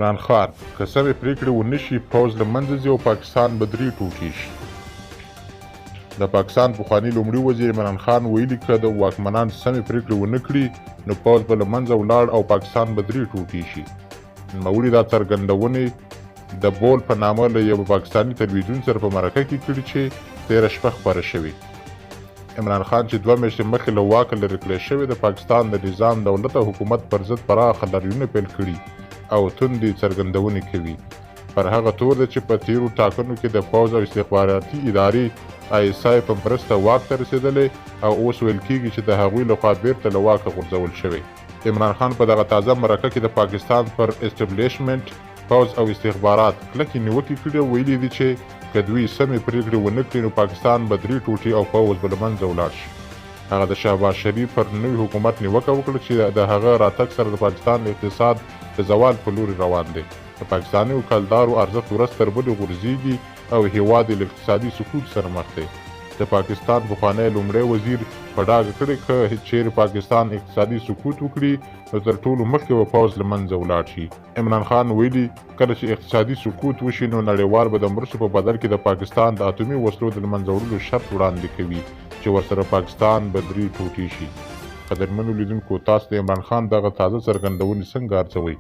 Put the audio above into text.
عمران خان که سمې پرېکړې ونه شي پوځ له منځه ځي او پاکستان به 3 ټوټې شي. د پاکستان پخواني لومړي وزیر عمران خان ویلي که د واکمنان سمې پرېکړې ونه کړي نو پوځ به له منځه ولاړ او پاکستان به 3 ټوټې شي. نوموړي دا څرګندونې د بول په نامه له یو پاکستاني تلویزیون سره په مرکه کې کړي چې تېره شپه خپره شوې. عمران خان چې 2 میاشتې مخکې له واکه لرې کړی شوی د پاکستان د نظام دولت او حکومت پر ضد پراخه لاریونونه پیل کړي او توندې څرګندونې کوي. پر هغه تور ده چې په تیرو ټاکنو کې د پوځ او استخباراتي ادارې ISI په مرسته واک ته رسېدلی او اوس ویل کېږي چې د هغوی لخوا بیرته له واکه غورځول شوی. عمران خان په دغه تازه مرکه کې د پاکستان پر اسټبلیشمنټ پوځ او استخبارات کلکې نیوکې کړي او ویلي دي چې که دوی سمې پرېکړې ونه کړي نو پاکستان به 3 ټوټې او پوځ به له منځه ولاړ شي. هغه د شهباز شریف پر نوي حکومت نیوکه وکړه چې د هغه راتګ سره د پاکستان اقتصاد د زوال په لوري روان دی. د پاکستاني وکالدارو ارزښت ورځ تر بلې غورځېږي او هېواد یې له اقتصادي سقوط سره مخ دی. د پاکستان پخوانی لومړی وزیر په ډاګه کړې که چیرې پاکستان اقتصادي سقوط وکړي نو تر ټولو مخکې به پوځ له منځه ولاړ شي. عمران خان ویلي کله چې اقتصادي سقوط وشي نو نړیوال به د مرستو په بدل کې د پاکستان د اتومي وسلو د له منځه وړلو شرط وړاندې کوي چې ورسره پاکستان به 3 ټوټې شي. قدرمنو لیدونکو تاسو د عمران خان دغه تازه څرګندونې څنګه ارزوئ؟